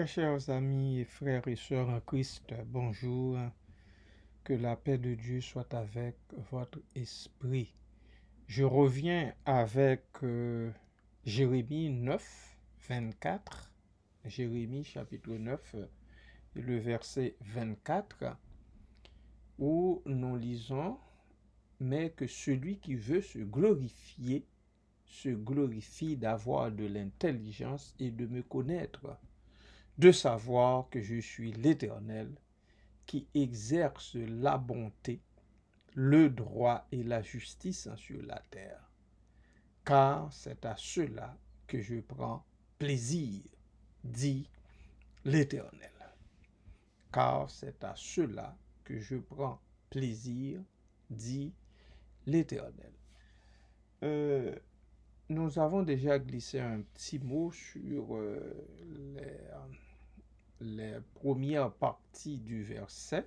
Très chers amis et frères et sœurs en Christ, bonjour. Que la paix de Dieu soit avec votre esprit. Je reviens avec Jérémie 9, 24. Jérémie chapitre 9, et le verset 24, où nous lisons « Mais que celui qui veut se glorifie d'avoir de l'intelligence et de me connaître, de savoir que je suis l'Éternel, qui exerce la bonté, le droit et la justice sur la terre. Car c'est à cela que je prends plaisir, dit l'Éternel. Car c'est à cela que je prends plaisir, dit l'Éternel. Nous avons déjà glissé un petit mot sur les premières parties du verset.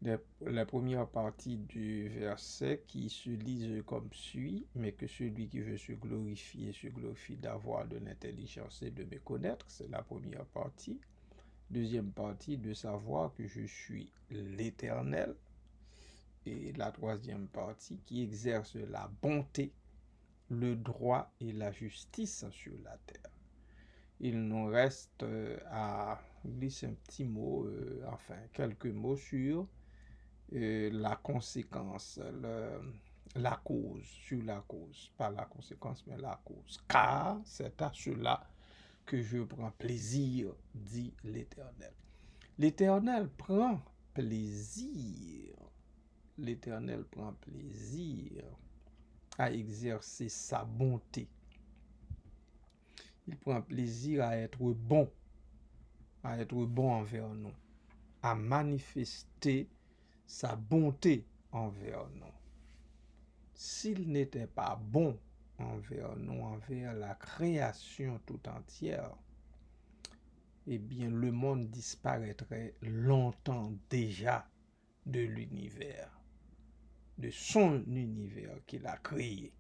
La première partie du verset qui se lise comme suit, mais que celui qui veut se glorifie d'avoir de l'intelligence et de me connaître, c'est la première partie. Deuxième partie, de savoir que je suis l'Éternel. Et la troisième partie qui exerce la bonté, le droit et la justice sur la terre. Il nous reste à glisser un petit mot, quelques mots sur la conséquence, la cause, sur la cause, pas la conséquence, mais la cause. Car c'est à cela que je prends plaisir, dit l'Éternel. L'Éternel prend plaisir. L'Éternel prend plaisir à exercer sa bonté. Il prend plaisir à être bon envers nous, à manifester sa bonté envers nous. S'il n'était pas bon envers nous, envers la création tout entière, eh bien le monde disparaîtrait longtemps déjà de l'univers, de son univers qu'il a créé.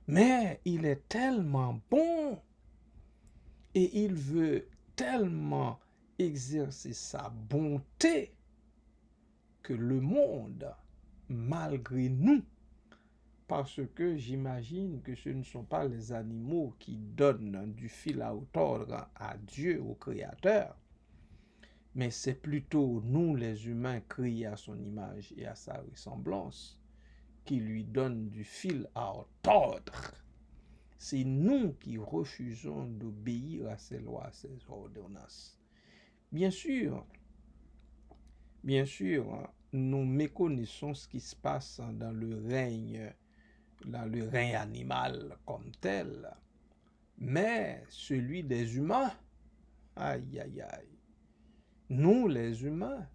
Mais il est tellement bon et il veut tellement exercer sa bonté que le monde, malgré nous, parce que j'imagine que ce ne sont pas les animaux qui donnent du fil à retordre à Dieu, au Créateur, mais c'est plutôt nous, les humains, créés à son image et à sa ressemblance, qui lui donnent du fil à retordre. C'est nous qui refusons d'obéir à ses lois, à ses ordonnances. Bien sûr, nous méconnaissons ce qui se passe dans le règne animal comme tel, mais celui des humains, aïe aïe aïe, nous les humains,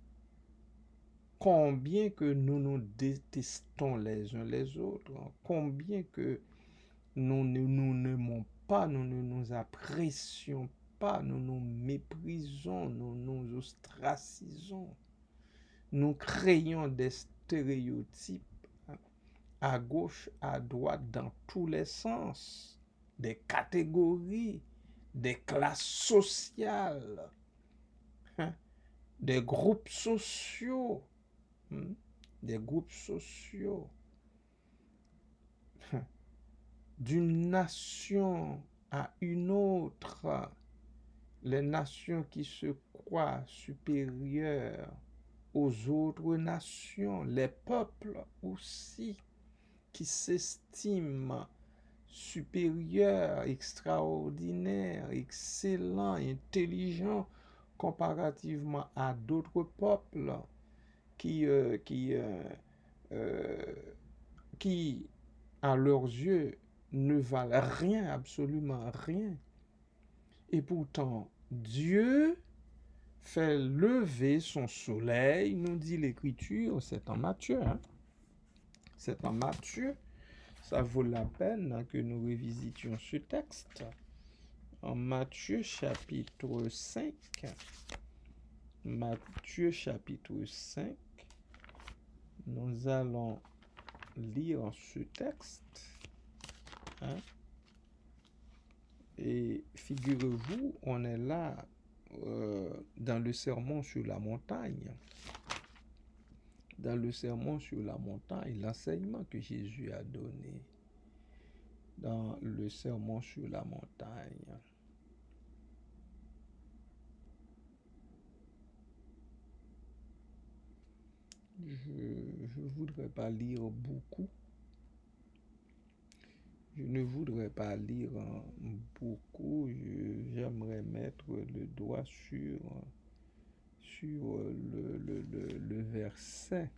combien que nous nous détestons les uns les autres, combien que nous ne nous n'aimons pas, nous ne nous apprécions pas, nous nous méprisons, nous nous ostracisons, nous créons des stéréotypes à gauche, à droite, dans tous les sens, des catégories, des classes sociales, des groupes sociaux, d'une nation à une autre, les nations qui se croient supérieures aux autres nations, les peuples aussi qui s'estiment supérieurs, extraordinaires, excellents, intelligents comparativement à d'autres peuples qui, à leurs yeux, ne valent rien, absolument rien. Et pourtant, Dieu fait lever son soleil, nous dit l'Écriture, c'est en Matthieu. C'est en Matthieu. Ça vaut la peine que nous revisitions ce texte. En Matthieu chapitre 5. Matthieu chapitre 5. Nous allons lire ce texte. Et figurez-vous, on est là dans le sermon sur la montagne. Dans le sermon sur la montagne, l'enseignement que Jésus a donné dans le sermon sur la montagne. Je ne voudrais pas lire beaucoup. Je ne voudrais pas lire beaucoup. J'aimerais mettre le doigt sur le verset.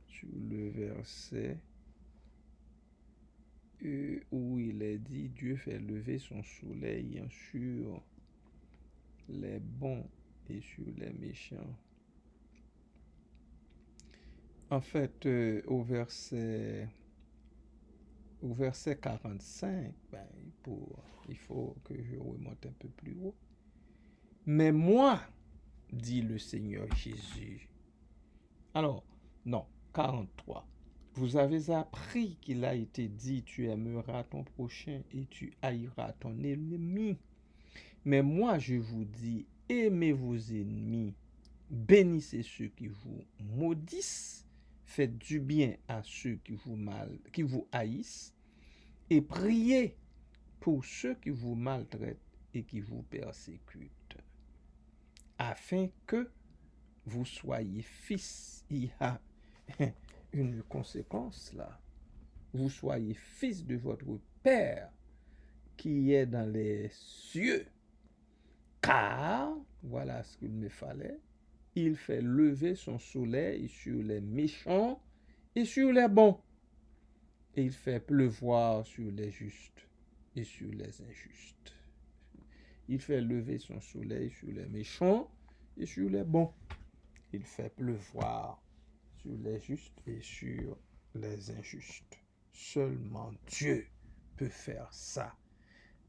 Sur le verset où il est dit, Dieu fait lever son soleil sur les bons et sur les méchants. En fait, au verset 45, il faut que je remonte un peu plus haut. Mais moi, dit le Seigneur Jésus. Alors, non, 43. Vous avez appris qu'il a été dit, tu aimeras ton prochain et tu haïras ton ennemi. Mais moi, je vous dis, aimez vos ennemis, bénissez ceux qui vous maudissent, faites du bien à ceux qui vous haïssent, et priez pour ceux qui vous maltraitent et qui vous persécutent, afin que vous soyez fils. Il y a une conséquence là. Vous soyez fils de votre Père qui est dans les cieux. Car, voilà ce qu'il me fallait, il fait lever son soleil sur les méchants et sur les bons. Et il fait pleuvoir sur les justes et sur les injustes. Il fait lever son soleil sur les méchants et sur les bons. Il fait pleuvoir sur les justes et sur les injustes. Seulement Dieu peut faire ça.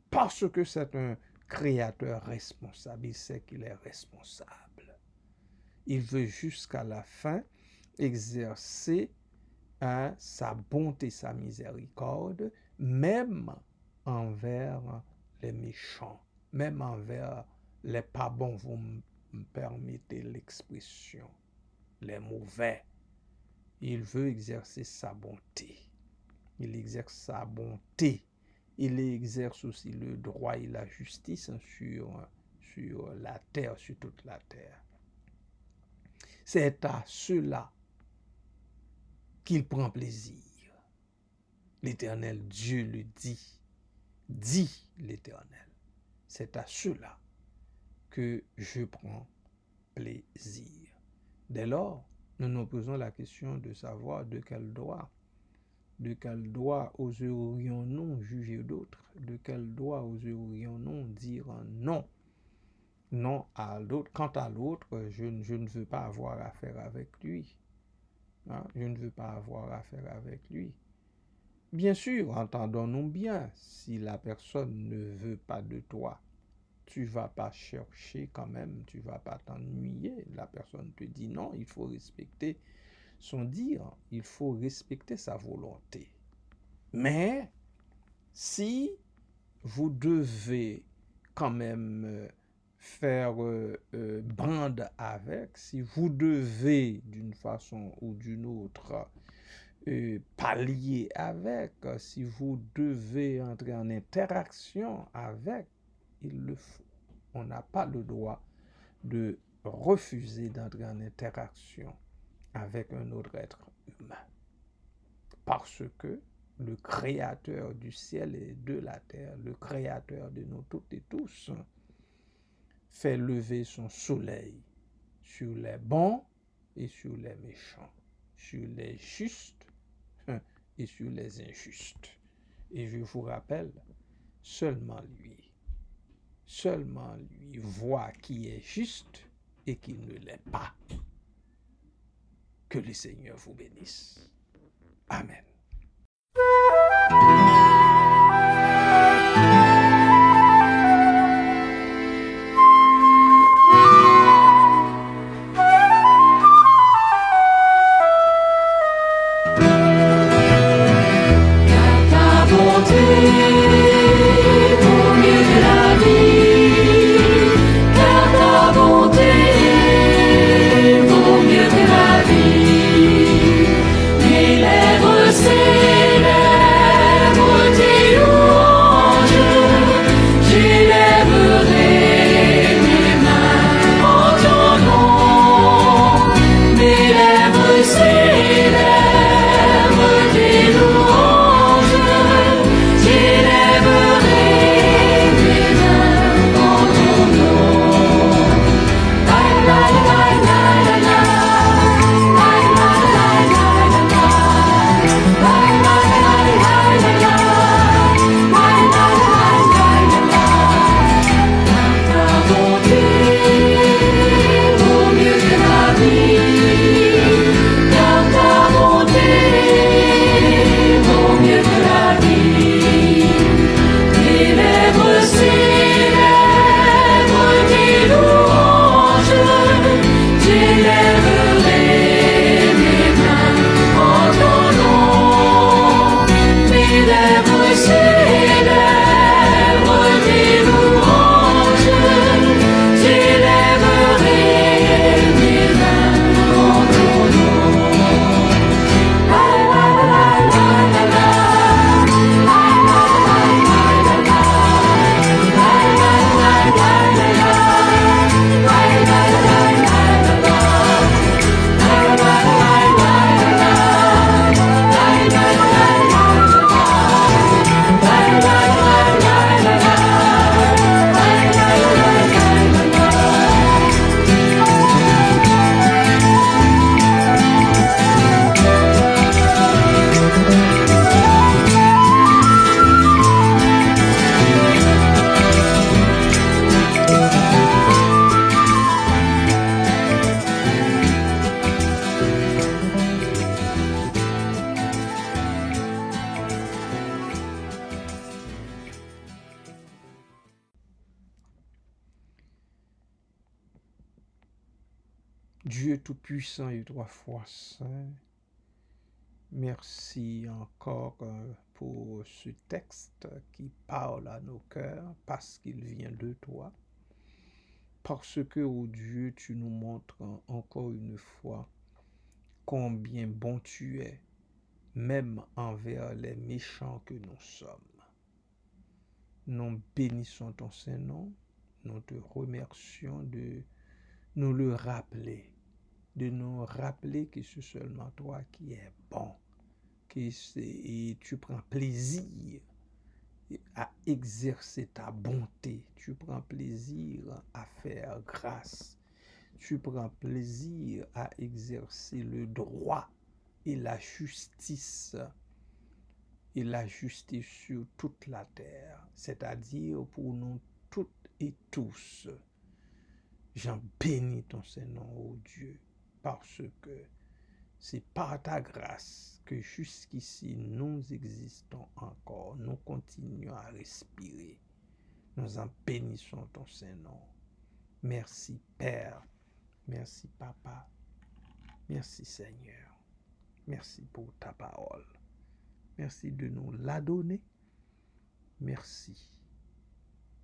Parce que c'est un créateur responsable. Il sait qu'il est responsable. Il veut jusqu'à la fin exercer sa bonté, sa miséricorde, même envers les méchants, même envers les pas bons, vous me permettez l'expression, les mauvais. Il veut exercer sa bonté. Il exerce sa bonté. Il exerce aussi le droit et la justice sur la terre, sur toute la terre. C'est à cela qu'il prend plaisir. L'Éternel Dieu le dit l'Éternel. C'est à cela que je prends plaisir. Dès lors, nous nous posons la question de savoir de quel droit oserions-nous juger d'autres? De quel droit oserions-nous dire non à l'autre? Quant à l'autre, je ne veux pas avoir affaire avec lui. Je ne veux pas avoir affaire avec lui. Bien sûr, entendons-nous bien, si la personne ne veut pas de toi, tu vas pas chercher quand même, tu vas pas t'ennuyer. La personne te dit non, il faut respecter son dire, il faut respecter sa volonté. Mais si vous devez quand même faire bande avec, si vous devez d'une façon ou d'une autre pallier avec, si vous devez entrer en interaction avec, il le faut. On n'a pas le droit de refuser d'entrer en interaction avec un autre être humain. Parce que le créateur du ciel et de la terre, le créateur de nous toutes et tous, fait lever son soleil sur les bons et sur les méchants, sur les justes et sur les injustes. Et je vous rappelle, seulement lui voit qui est juste et qui ne l'est pas. Que le Seigneur vous bénisse. Amen. Ta bonté Dieu Tout-Puissant et trois fois saint, merci encore pour ce texte qui parle à nos cœurs parce qu'il vient de toi. Parce que, oh Dieu, tu nous montres encore une fois combien bon tu es, même envers les méchants que nous sommes. Nous bénissons ton Saint-Nom, nous te remercions de nous le rappeler, de nous rappeler que c'est seulement toi qui es bon, et tu prends plaisir à exercer ta bonté, tu prends plaisir à faire grâce, tu prends plaisir à exercer le droit et la justice sur toute la terre, c'est-à-dire pour nous toutes et tous. J'en bénis ton Saint-Nom, ô Dieu, parce que c'est par ta grâce que jusqu'ici nous existons encore, nous continuons à respirer. Nous en bénissons ton Saint-Nom. Merci Père, merci Papa, merci Seigneur, merci pour ta parole. Merci de nous la donner. Merci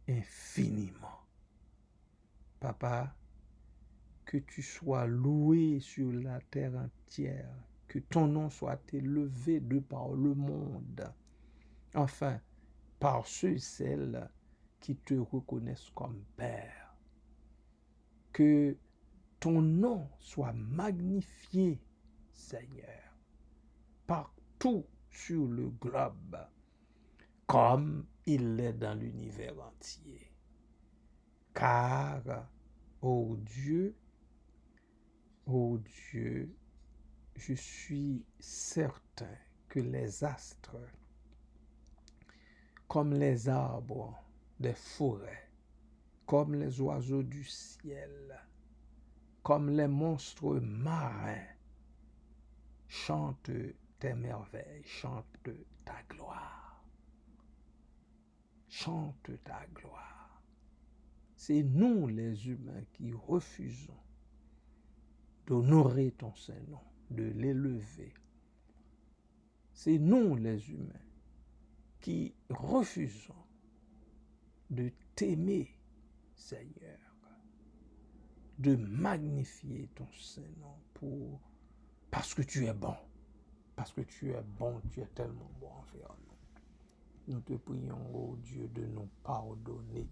infiniment. Papa, que tu sois loué sur la terre entière, que ton nom soit élevé de par le monde, enfin, par ceux et celles qui te reconnaissent comme Père. Que ton nom soit magnifié, Seigneur, partout sur le globe, comme il l'est dans l'univers entier. Car, ô Dieu, je suis certain que les astres, comme les arbres des forêts, comme les oiseaux du ciel, comme les monstres marins, chantent tes merveilles, chantent ta gloire. Chante ta gloire. C'est nous les humains qui refusons d'honorer ton Saint-Nom, de l'élever. C'est nous les humains qui refusons de t'aimer, Seigneur, de magnifier ton Saint-Nom parce que tu es bon. Parce que tu es bon, tu es tellement bon envers nous. Nous te prions, ô Dieu, de nous pardonner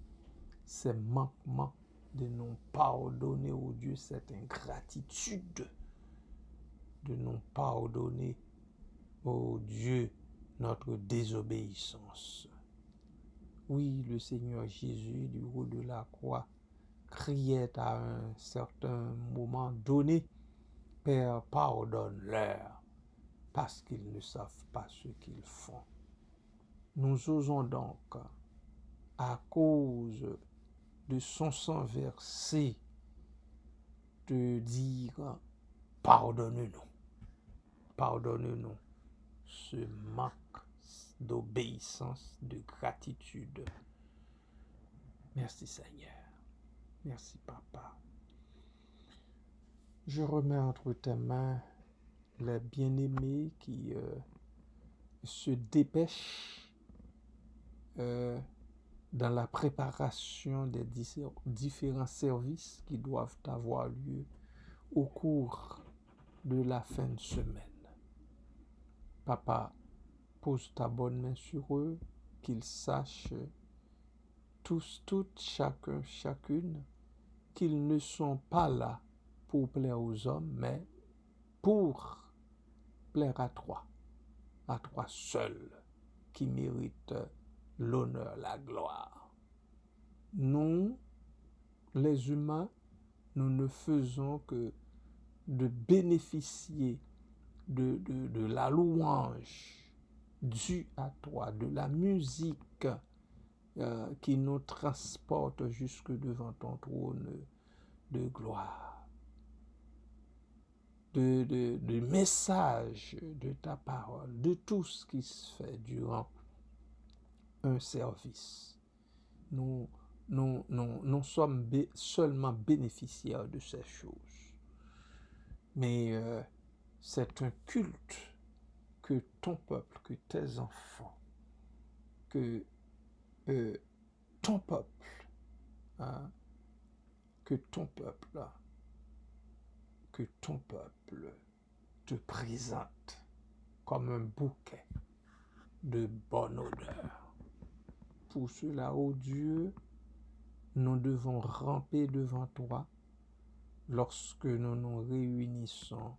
ces manquements, de nous pardonner, ô Dieu, cette ingratitude, de nous pardonner, ô Dieu, notre désobéissance. Oui, le Seigneur Jésus, du haut de la croix, criait à un certain moment donné, Père, pardonne-leur, parce qu'ils ne savent pas ce qu'ils font. Nous osons donc, à cause de son sang versé, te dire, pardonne-nous. Pardonne-nous ce manque d'obéissance, de gratitude, Merci Seigneur. Merci Papa. Je remets entre tes mains les bien-aimés qui se dépêchent dans la préparation des différents services qui doivent avoir lieu au cours de la fin de semaine. Papa, pose ta bonne main sur eux, qu'ils sachent tous, toutes, chacun, chacune, qu'ils ne sont pas là pour plaire aux hommes, mais pour plaire à toi seul, qui mérite l'honneur, la gloire. Nous, les humains, nous ne faisons que de bénéficier de la louange due à toi, de la musique qui nous transporte jusque devant ton trône de gloire, de messages de ta parole, de tout ce qui se fait durant un service. Nous sommes seulement bénéficiaires de ces choses. Mais c'est un culte que ton peuple, que tes enfants, que ton peuple, hein, que ton peuple te présente comme un bouquet de bonne odeur. Pour cela, ô Dieu, nous devons ramper devant toi lorsque nous nous réunissons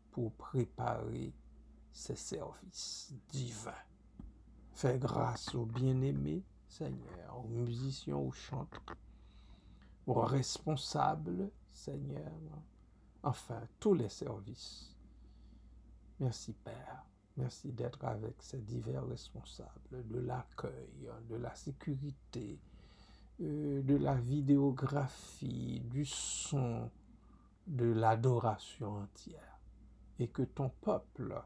pour préparer ces services divins. Fais grâce aux bien-aimés, Seigneur, aux musiciens, aux chanteurs, aux responsables, Seigneur, enfin, tous les services. Merci, Père. Merci d'être avec ces divers responsables de l'accueil, de la sécurité, de la vidéographie, du son, de l'adoration entière. Et que ton peuple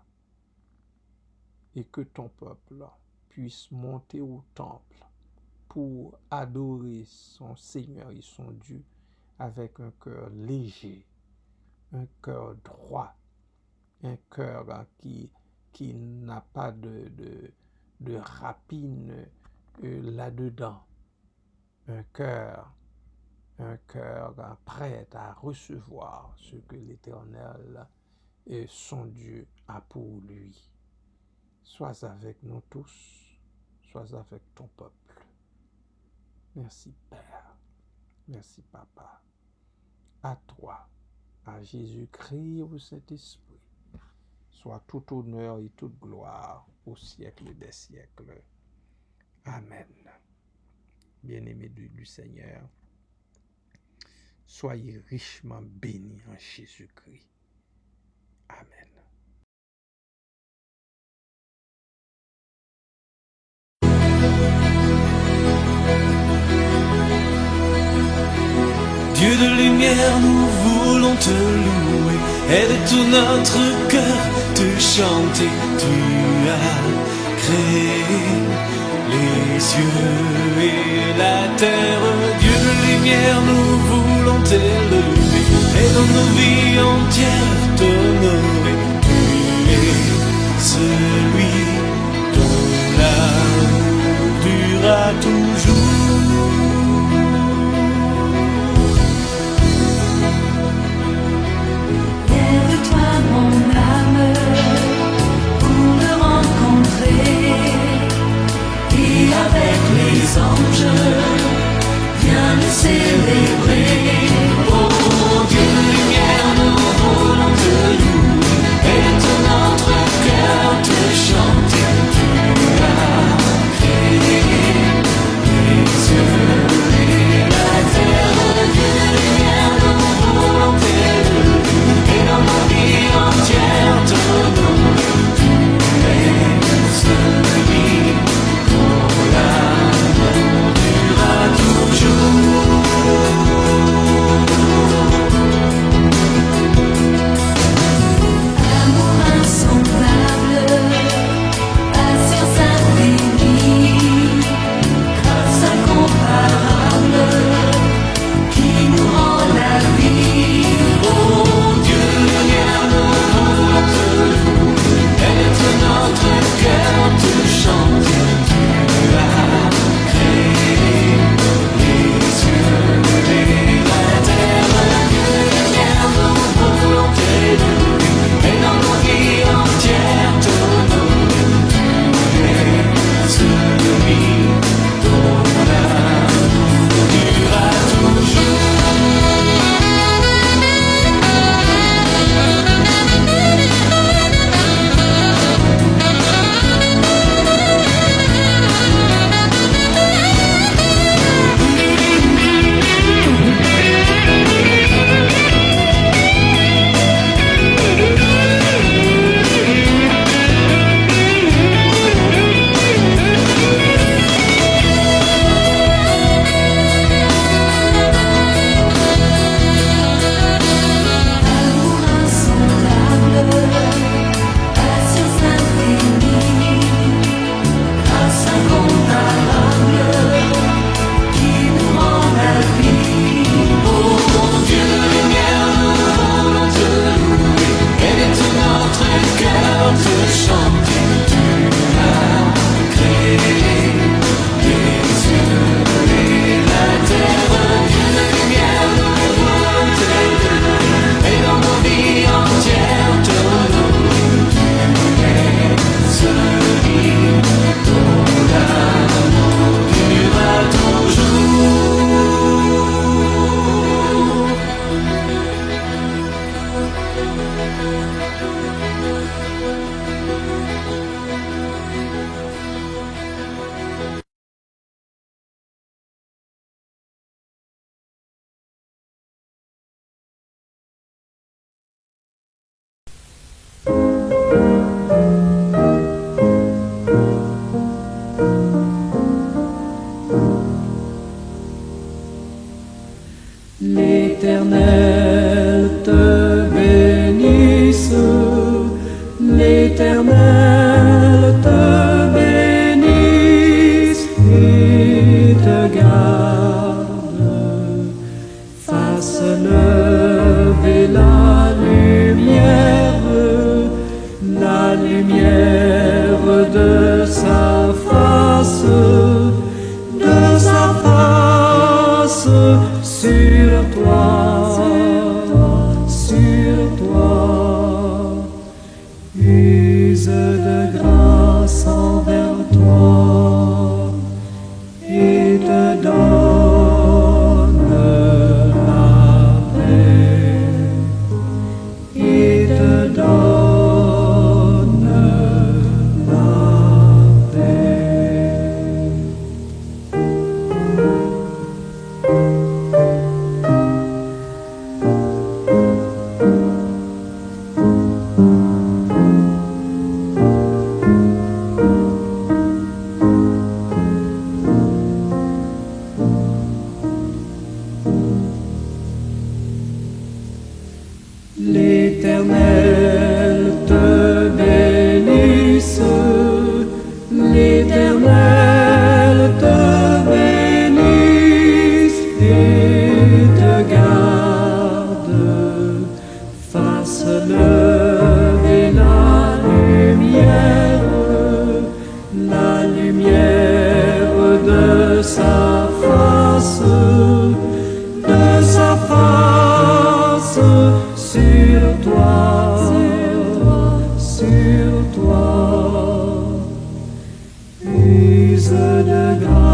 puisse monter au temple pour adorer son Seigneur et son Dieu avec un cœur léger, un cœur droit, un cœur qui n'a pas de rapine là-dedans, un cœur prêt à recevoir ce que l'Éternel et son Dieu a pour lui. Sois avec nous tous, sois avec ton peuple. Merci Père, merci Papa. À toi, à Jésus-Christ, au Saint-Esprit, soit tout honneur et toute gloire au siècle des siècles. Amen. Bien-aimés du Seigneur, soyez richement bénis en Jésus-Christ. Amen. Dieu de lumière, nous voulons te louer et de tout notre cœur te chanter. Tu as créé les cieux et la terre. Dieu de lumière, nous voulons t'élever et dans nos vies entières t'honorer. Tu es celui dont l'amour durera toujours. Avec les anges, viens nous célébrer. Oh Dieu de lumière, nous voulons te louer et de notre cœur te chanter. Tu as créé les cieux et la terre. Dieu de lumière, nous voulons t'élever et dans nos vies entières t'honorer. Tu es celui dont l'amour durera toujours. l'Éternel te bénisse, l'Éternel te bénisse et te garde, fasse lever la lumière de sa face sur toi, use de grâce envers toi et te donne la paix, et te donne la paix. L'Éternel te bénisse, l'Éternel te bénisse et te garde, fasse lever la lumière de sa face sur toi, use de grâce